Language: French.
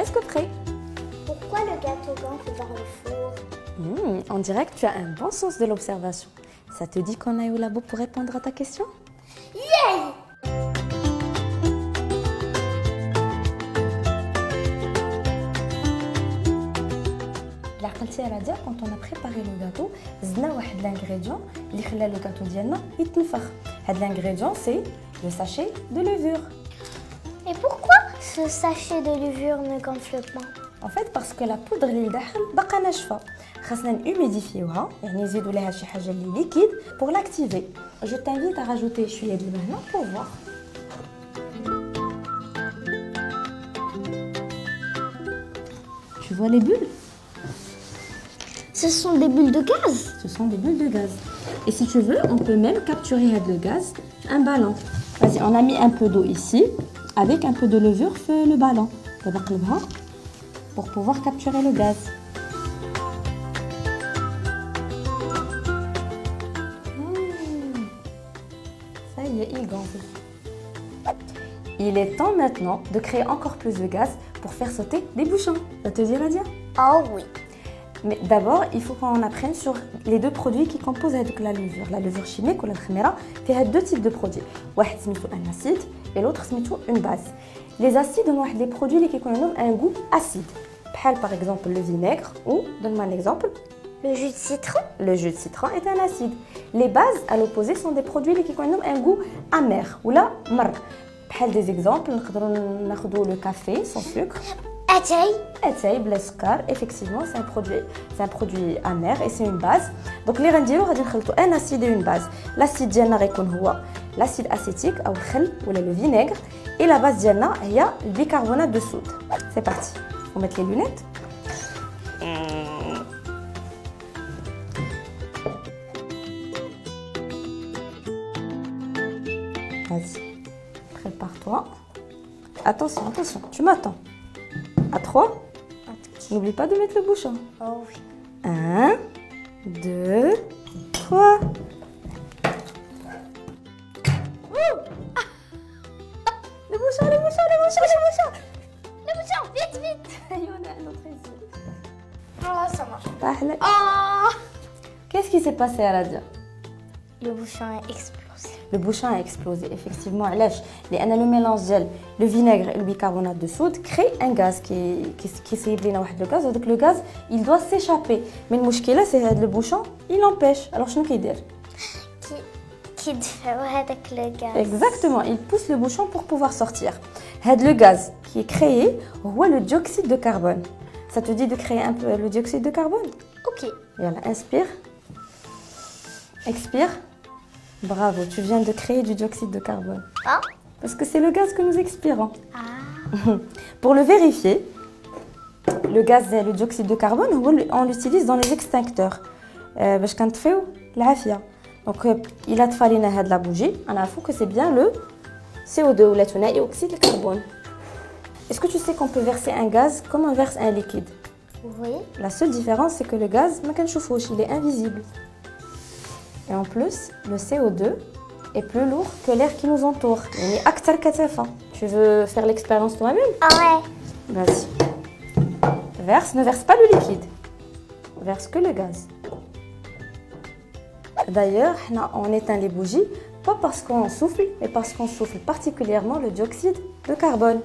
presque prêt. Pourquoi le gâteau gonfle dans le four? On dirait que tu as un bon sens de l'observation. Ça te dit qu'on aille au labo pour répondre à ta question? Yay! La قلتي على dire quand on a préparé le gâteau, زدنا واحد l'ingrédient اللي خلى le gâteau ديالنا يتنفخ. هاد l'ingrédient c'est le sachet de levure. Et pourquoi ce sachet de levure ne gonfle pas? En fait parce que la poudre اللي لداخل باقا ناشفه. خاصنا نهوميديفيوها يعني نزيدوا لها شي حاجه اللي ليكيد pour l'activer. Je t'invite à rajouter شويه د الماء هنا pour voir. Tu vois les bulles? Ce sont des bulles de gaz. Ce sont des bulles de gaz. Et si tu veux, on peut même capturer le gaz, un ballon. Vas-y, on a mis un peu d'eau ici, avec un peu de levure, fait le ballon. Pour pouvoir capturer le gaz. Ça y est, il gonfle. Il est temps maintenant de créer encore plus de gaz pour faire sauter des bouchons. Ça te dit, Radia? Oh oui. Mais d'abord, il faut qu'on apprenne sur les deux produits qui composent avec la levure. La levure chimique ou la khmira, il y a deux types de produits. Un acide et l'autre une base. Les acides ont des produits qui ont un goût acide. Par exemple le vinaigre ou, donne-moi un exemple. Le jus de citron. Le jus de citron est un acide. Les bases, à l'opposé, sont des produits qui ont un goût amer ou la mar. Des exemples, le café sans sucre. Atay. Effectivement, c'est un produit amer et c'est une base. Donc, les rendez-vous, un acide et une base. L'acide diana l'acide acétique ou le vinaigre et la base diana il y a le bicarbonate de soude. C'est parti. On met les lunettes. Vas-y, prépare-toi. Attention, tu m'attends. À 3, n'oublie pas de mettre le bouchon. Oh oui. 1, 2, 3. Le bouchon. Le bouchon, vite. Il y en a un autre ici. Oh, ça marche. Parle. Oh! Qu'est-ce qui s'est passé à la dia? Le bouchon a explosé. Le bouchon a explosé, effectivement. Le mélange le vinaigre et le bicarbonate de soude crée un gaz qui s'est éblé dans le gaz. Donc le gaz, il doit s'échapper. Mais le mouchkila, c'est le bouchon, il l'empêche. Alors, je ne sais pas. Qui fait avec le gaz. Exactement, il pousse le bouchon pour pouvoir sortir. Le gaz qui est créé, c'est le dioxyde de carbone. Ça te dit de créer un peu le dioxyde de carbone? Ok. Voilà, inspire. Expire. Bravo, tu viens de créer du dioxyde de carbone. Ah? Parce que c'est le gaz que nous expirons. Ah. Pour le vérifier, le gaz, le dioxyde de carbone, on l'utilise dans les extincteurs. باش كنطفيو العافية. Donc il a fallu de la bougie. On a vu que c'est bien le CO2 ou l'oxyde de carbone. Est-ce que tu sais qu'on peut verser un gaz comme on verse un liquide? Oui. La seule différence, c'est que le gaz, il est invisible. Et en plus, le CO2 est plus lourd que l'air qui nous entoure. Tu veux faire l'expérience toi-même? Ah ouais. Vas-y. Ne verse pas le liquide. Verse que le gaz. D'ailleurs, on éteint les bougies, pas parce qu'on souffle, mais parce qu'on souffle particulièrement le dioxyde de carbone.